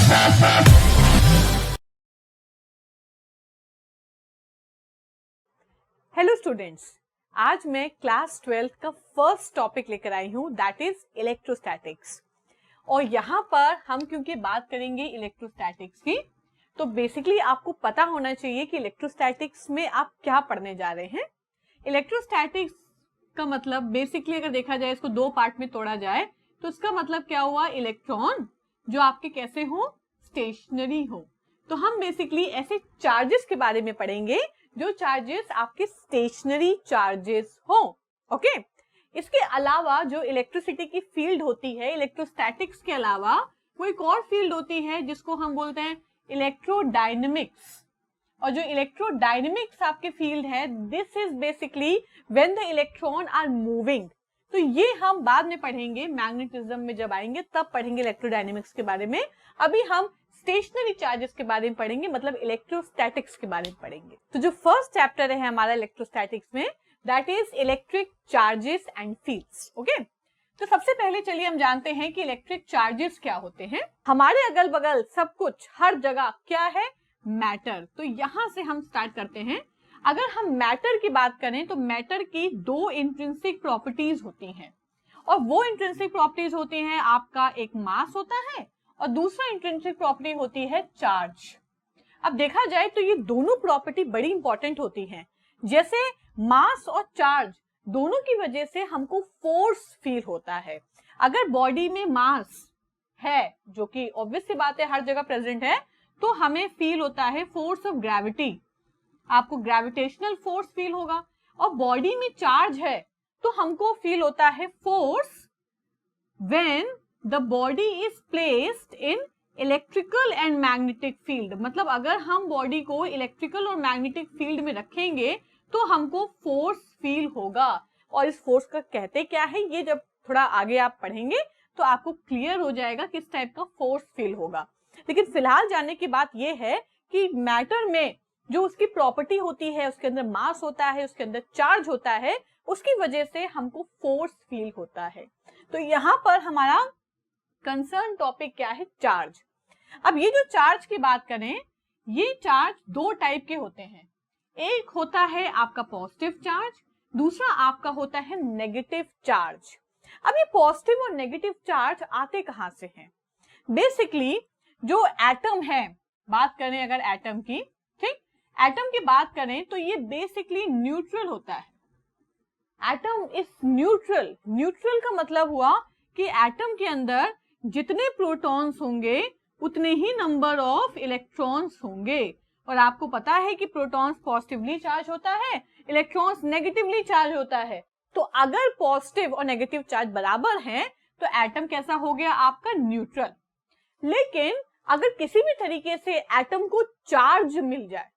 Hello students, आज मैं class 12 का फर्स्ट टॉपिक लेकर आई हूँ, दैट इज इलेक्ट्रोस्टैटिक्स। और यहाँ पर हम क्योंकि बात करेंगे इलेक्ट्रोस्टैटिक्स की, तो बेसिकली आपको पता होना चाहिए कि इलेक्ट्रोस्टैटिक्स में आप क्या पढ़ने जा रहे हैं। इलेक्ट्रोस्टैटिक्स का मतलब बेसिकली अगर देखा जाए, इसको दो पार्ट में तोड़ा जाए तो इसका मतलब क्या हुआ, इलेक्ट्रॉन जो आपके कैसे हो, स्टेशनरी हो। तो हम बेसिकली ऐसे चार्जेस के बारे में पढ़ेंगे जो चार्जेस आपके स्टेशनरी चार्जेस हो। ओके, इसके अलावा जो इलेक्ट्रिसिटी की फील्ड होती है, इलेक्ट्रोस्टैटिक्स के अलावा वो एक और फील्ड होती है जिसको हम बोलते हैं इलेक्ट्रोडायनेमिक्स। और जो इलेक्ट्रोडायनेमिक्स आपके फील्ड है, this is basically when the electron are moving. तो ये हम बाद में पढ़ेंगे, मैग्नेटिज्म में जब आएंगे तब पढ़ेंगे इलेक्ट्रोडायनेमिक्स के बारे में। अभी हम स्टेशनरी चार्जेस के बारे में पढ़ेंगे, मतलब इलेक्ट्रोस्टैटिक्स के बारे में पढ़ेंगे। तो जो फर्स्ट चैप्टर है हमारा इलेक्ट्रोस्टैटिक्स में, that is electric charges and fields. Okay, तो सबसे पहले चलिए हम जानते हैं कि इलेक्ट्रिक चार्जेस क्या होते हैं। हमारे अगल बगल सब कुछ, हर जगह क्या है, मैटर। तो यहां से हम स्टार्ट करते हैं। अगर हम मैटर की बात करें तो मैटर की दो इंट्रिंसिक प्रॉपर्टीज होती हैं, और वो इंट्रिंसिक प्रॉपर्टीज होती हैं, आपका एक मास होता है और दूसरा इंट्रिंसिक प्रॉपर्टी होती है चार्ज। अब देखा जाए तो ये दोनों प्रॉपर्टी बड़ी इंपॉर्टेंट होती हैं। जैसे मास और चार्ज दोनों की वजह से हमको फोर्स फील होता है। अगर बॉडी में मास है, जो कि ऑब्वियस सी बात है हर जगह प्रेजेंट है, तो हमें फील होता है फोर्स ऑफ ग्रेविटी, आपको ग्रेविटेशनल फोर्स फील होगा। और बॉडी में चार्ज है तो हमको फील होता है force when the body is placed in electrical and magnetic field. मतलब अगर हम बॉडी को इलेक्ट्रिकल और मैग्नेटिक फील्ड में रखेंगे तो हमको फोर्स फील होगा। और इस फोर्स का कहते क्या है, ये जब थोड़ा आगे आप पढ़ेंगे तो आपको क्लियर हो जाएगा किस टाइप का फोर्स फील होगा। लेकिन फिलहाल जानने की बात यह है कि मैटर में जो उसकी प्रॉपर्टी होती है, उसके अंदर मास होता है, उसके अंदर चार्ज होता है, उसकी वजह से हमको फोर्स फील होता है। तो यहाँ पर हमारा कंसर्न टॉपिक क्या है, चार्ज। अब ये जो चार्ज की बात करें, ये चार्ज दो टाइप के होते हैं। एक होता है आपका पॉजिटिव चार्ज, दूसरा आपका होता है नेगेटिव चार्ज। अब ये पॉजिटिव और नेगेटिव चार्ज आते कहां से हैं? बेसिकली जो एटम है, बात करें अगर एटम की, ठीक, एटम की बात करें तो ये बेसिकली न्यूट्रल होता है। Atom is neutral. न्यूट्रल का मतलब हुआ कि एटम के अंदर जितने प्रोटॉन्स होंगे उतने ही नंबर ऑफ इलेक्ट्रॉन्स होंगे। और आपको पता है कि प्रोटॉन्स पॉजिटिवली चार्ज होता है, इलेक्ट्रॉन्स नेगेटिवली चार्ज होता है। तो अगर पॉजिटिव और नेगेटिव चार्ज बराबर हैं तो एटम कैसा हो गया, आपका न्यूट्रल। लेकिन अगर किसी भी तरीके से एटम को चार्ज मिल जाए,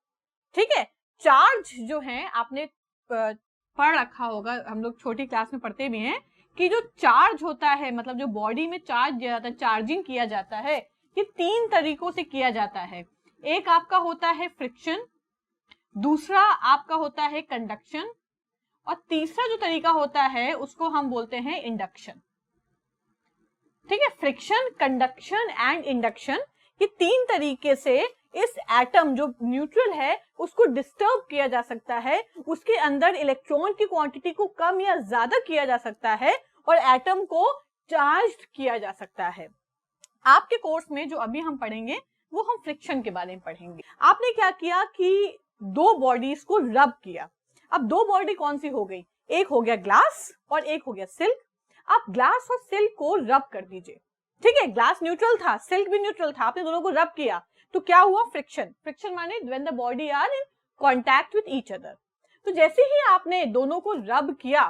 ठीक है, चार्ज जो है आपने पढ़ रखा होगा, हम लोग छोटी क्लास में पढ़ते भी हैं कि जो चार्ज होता है, मतलब जो बॉडी में चार्ज दिया जाता है, चार्जिंग किया जाता है, ये तीन तरीकों से किया जाता है। एक आपका होता है फ्रिक्शन, दूसरा आपका होता है कंडक्शन, और तीसरा जो तरीका होता है उसको हम बोलते हैं इंडक्शन। ठीक है, फ्रिक्शन, कंडक्शन एंड इंडक्शन, ये तीन तरीके से इस एटम जो न्यूट्रल है उसको डिस्टर्ब किया जा सकता है, उसके अंदर इलेक्ट्रॉन की क्वांटिटी को कम या ज्यादा किया जा सकता है, और एटम को चार्ज किया जा सकता है। आपके कोर्स में जो अभी हम पढ़ेंगे वो हम फ्रिक्शन के बारे में पढ़ेंगे। आपने क्या किया कि दो बॉडीज को रब किया। अब दो बॉडी कौन सी हो गई, एक हो गया ग्लास और एक हो गया सिल्क। आप ग्लास और सिल्क को रब कर दीजिए, ठीक है, ग्लास न्यूट्रल था, सिल्क भी न्यूट्रल था, आपने दोनों को रब किया तो क्या हुआ, फ्रिक्शन। फ्रिक्शन माने when the body are in contact with each other. तो जैसे ही आपने दोनों को रब किया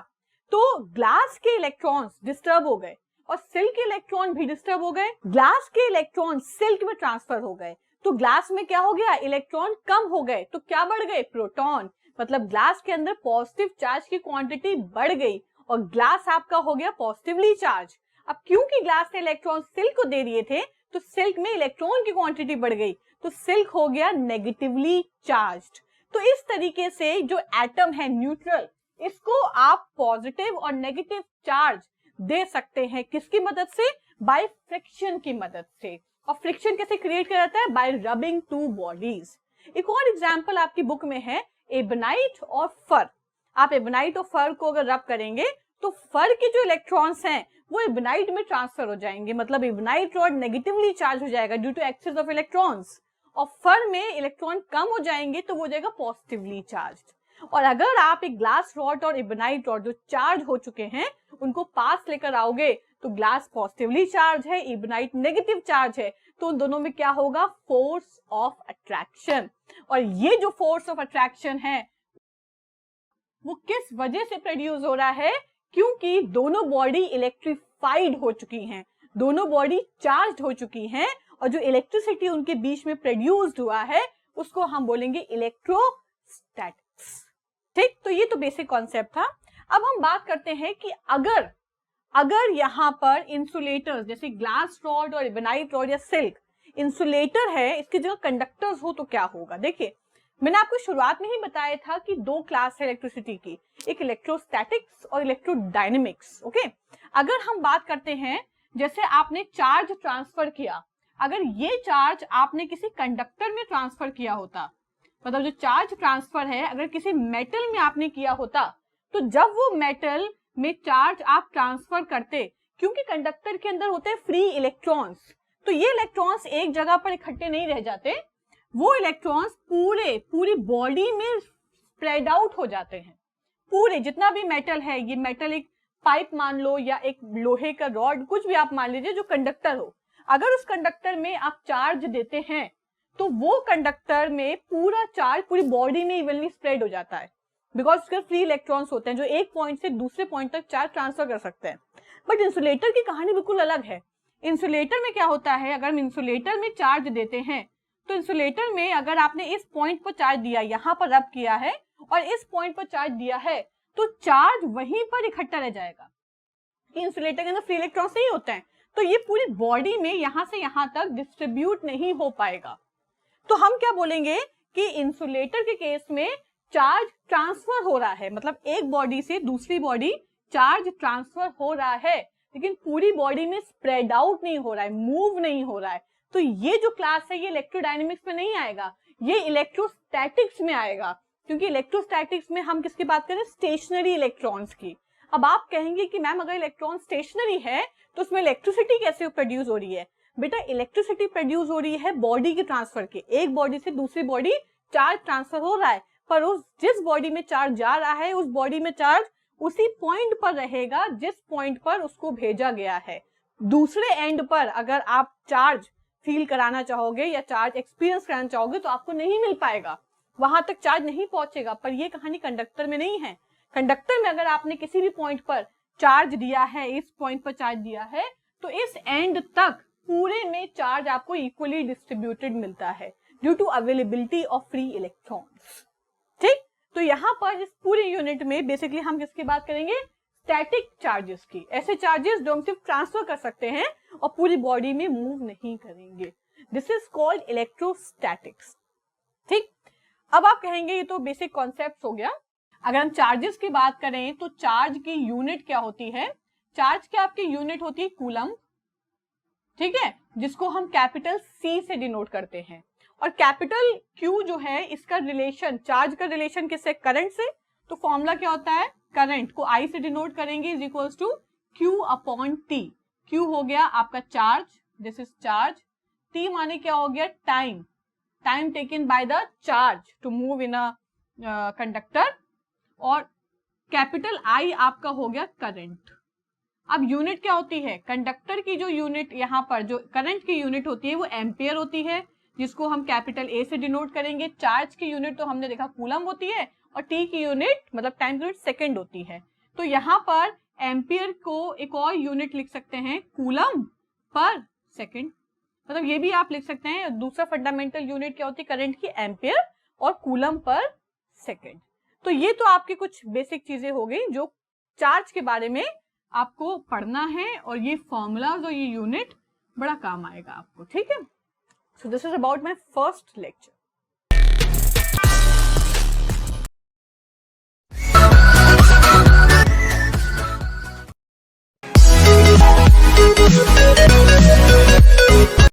तो ग्लास के इलेक्ट्रॉन्स डिस्टर्ब हो गए और सिल्क के इलेक्ट्रॉन भी डिस्टर्ब हो गए। ग्लास के इलेक्ट्रॉन सिल्क में ट्रांसफर हो गए तो ग्लास में क्या हो गया, इलेक्ट्रॉन कम हो गए, तो क्या बढ़ गए, प्रोटॉन। मतलब ग्लास के अंदर पॉजिटिव चार्ज की क्वांटिटी बढ़ गई और ग्लास आपका हो गया पॉजिटिवली चार्ज। अब क्योंकि ग्लास ने इलेक्ट्रॉन सिल्क को दे दिए थे तो सिल्क में इलेक्ट्रॉन की क्वांटिटी बढ़ गई, तो सिल्क हो गया नेगेटिवली चार्ज्ड। तो इस तरीके से जो एटम है न्यूट्रल, इसको आप पॉजिटिव और नेगेटिव चार्ज दे सकते हैं, किसकी मदद से, बाय फ्रिक्शन की मदद से। और फ्रिक्शन कैसे क्रिएट किया जाता है? Bye rubbing two bodies. एक और एग्जांपल आपकी बुक में है एबनाइट और फर। आप एबनाइट और फर को अगर रब करेंगे तो फर के जो इलेक्ट्रॉन्स हैं वो एबनाइट में ट्रांसफर हो जाएंगे, मतलब एबनाइट रॉड नेगेटिवली चार्ज हो जाएगा due to excess of electrons, और फर में इलेक्ट्रॉन कम हो जाएंगे तो वो हो जाएगा पॉजिटिवली चार्ज। और अगर आप एक ग्लास रॉड और एबनाइट रॉड जो चार्ज हो चुके हैं उनको पास लेकर आओगे तो ग्लास पॉजिटिवली चार्ज है, एबनाइट नेगेटिव चार्ज है, तो उन दोनों में क्या होगा? Force of attraction. और ये जो फोर्स ऑफ अट्रैक्शन है वो किस वजह से प्रोड्यूस हो रहा है? क्योंकि दोनों बॉडी इलेक्ट्रिफाइड हो चुकी हैं, दोनों बॉडी चार्ज हो चुकी हैं, और जो इलेक्ट्रिसिटी उनके बीच में प्रोड्यूस्ड हुआ है उसको हम बोलेंगे इलेक्ट्रोस्टैटिक्स। ठीक, तो ये तो बेसिक कॉन्सेप्ट था। अब हम बात करते हैं कि अगर यहाँ पर इंसुलेटर्स जैसे ग्लास रॉड और एबनाइट रॉड या सिल्क इंसुलेटर है, इसकी जगह कंडक्टर्स हो तो क्या होगा? देखिए, मैंने आपको शुरुआत में ही बताया था कि दो क्लास है इलेक्ट्रिसिटी की, एक इलेक्ट्रोस्टैटिक्स और इलेक्ट्रोडायनेमिक्स। ओके, अगर हम बात करते हैं जैसे आपने चार्ज ट्रांसफर किया, अगर ये चार्ज आपने किसी कंडक्टर में ट्रांसफर किया होता, मतलब जो चार्ज ट्रांसफर है अगर किसी मेटल में आपने किया होता, तो जब वो मेटल में चार्ज आप ट्रांसफर करते, क्योंकि कंडक्टर के अंदर होते हैं फ्री इलेक्ट्रॉन्स, तो ये इलेक्ट्रॉन्स एक जगह पर इकट्ठे नहीं रह जाते, वो इलेक्ट्रॉन्स पूरी बॉडी में स्प्रेड आउट हो जाते हैं। पूरे जितना भी मेटल है, ये मेटल एक पाइप मान लो या एक लोहे का रॉड, कुछ भी आप मान लीजिए जो कंडक्टर हो, अगर उस कंडक्टर में आप चार्ज देते हैं तो वो कंडक्टर में पूरा चार्ज पूरी बॉडी में इवनली स्प्रेड हो जाता है, बिकॉज उसके फ्री इलेक्ट्रॉन्स होते हैं जो एक पॉइंट से दूसरे पॉइंट तक चार्ज ट्रांसफर कर सकते हैं। बट इंसुलेटर की कहानी बिल्कुल अलग है। इंसुलेटर में क्या होता है, अगर हम इंसुलेटर में चार्ज देते हैं तो इंसुलेटर में अगर आपने इस पॉइंट पर चार्ज दिया, यहाँ पर रब किया है और इस पॉइंट पर चार्ज दिया है, तो चार्ज वहीं पर इकट्ठा रह जाएगा। इंसुलेटर के अंदर फ्री इलेक्ट्रॉन्स नहीं होते हैं, तो ये पूरी बॉडी में यहां से यहां तक डिस्ट्रीब्यूट नहीं हो पाएगा। तो हम क्या बोलेंगे कि इंसुलेटर के केस में चार्ज ट्रांसफर हो रहा है, मतलब एक बॉडी से दूसरी बॉडी चार्ज ट्रांसफर हो रहा है, लेकिन पूरी बॉडी में स्प्रेड आउट नहीं हो रहा है, मूव नहीं हो रहा है। तो ये जो क्लास है ये इलेक्ट्रोडायनेमिक्स में नहीं आएगा, ये इलेक्ट्रोस्टैटिक्स में आएगा, क्योंकि इलेक्ट्रोस्टैटिक्स में हम किसकी बात करें? स्टेशनरी इलेक्ट्रॉन्स की। अब आप कहेंगे कि मैम अगर इलेक्ट्रॉन स्टेशनरी है तो उसमें इलेक्ट्रिसिटी कैसे प्रोड्यूस हो रही है? बेटा, इलेक्ट्रिसिटी प्रोड्यूस हो रही है बॉडी के ट्रांसफर के, एक बॉडी से दूसरी बॉडी चार्ज ट्रांसफर हो रहा है, पर उस जिस बॉडी में चार्ज जा रहा है उस बॉडी में चार्ज उसी पॉइंट पर रहेगा जिस पॉइंट पर उसको भेजा गया है। दूसरे एंड पर अगर आप चार्ज फील कराना चाहोगे या चार्ज एक्सपीरियंस कराना चाहोगे तो आपको नहीं मिल पाएगा, वहां तक चार्ज नहीं पहुंचेगा। पर ये कहानी कंडक्टर में नहीं है। कंडक्टर में अगर आपने किसी भी पॉइंट पर चार्ज दिया है, इस पॉइंट पर चार्ज दिया है, तो इस एंड तक पूरे में चार्ज आपको इक्वली डिस्ट्रीब्यूटेड मिलता है due to availability of free electrons. ठीक, तो यहाँ पर इस पूरे यूनिट में बेसिकली हम किसकी बात करेंगे? स्टैटिक चार्जेस की, ऐसे चार्जेस जो हम सिर्फ ट्रांसफर कर सकते हैं और पूरी बॉडी में मूव नहीं करेंगे। This is called electrostatics. ठीक, अब आप कहेंगे ये तो बेसिक कॉन्सेप्ट हो गया। अगर हम चार्जेस की बात करें तो चार्ज की यूनिट क्या होती है? चार्ज की आपकी यूनिट होती है कूलम, ठीक है, जिसको हम कैपिटल C से डिनोट करते हैं। और कैपिटल Q जो है इसका रिलेशन, चार्ज का रिलेशन किससे? करंट से। तो फॉर्मूला क्या होता है? करंट को I से डिनोट करेंगे is equals to Q upon T। Q हो गया आपका charge, this is charge. T माने क्या हो गया? Time, time taken by the charge to move in a conductor. और कैपिटल I आपका हो गया करंट। अब यूनिट क्या होती है? कंडक्टर की जो यूनिट यहाँ पर जो करंट की यूनिट होती है वो एम्पियर होती है, जिसको हम कैपिटल A से डिनोट करेंगे। चार्ज की यूनिट तो हमने देखा कूलम होती है, और T की यूनिट मतलब टाइम यूनिट सेकंड होती है। तो यहाँ पर एम्पियर को एक और यूनिट लिख सकते हैं कूलम पर सेकंड, मतलब ये भी आप लिख सकते हैं। दूसरा फंडामेंटल यूनिट क्या होती है करंट की? एम्पियर और कूलम पर सेकंड। तो ये तो आपकी कुछ बेसिक चीजें हो गई जो चार्ज के बारे में आपको पढ़ना है, और ये फॉर्मूलाज और ये यूनिट बड़ा काम आएगा आपको। ठीक है, so this is about my first lecture.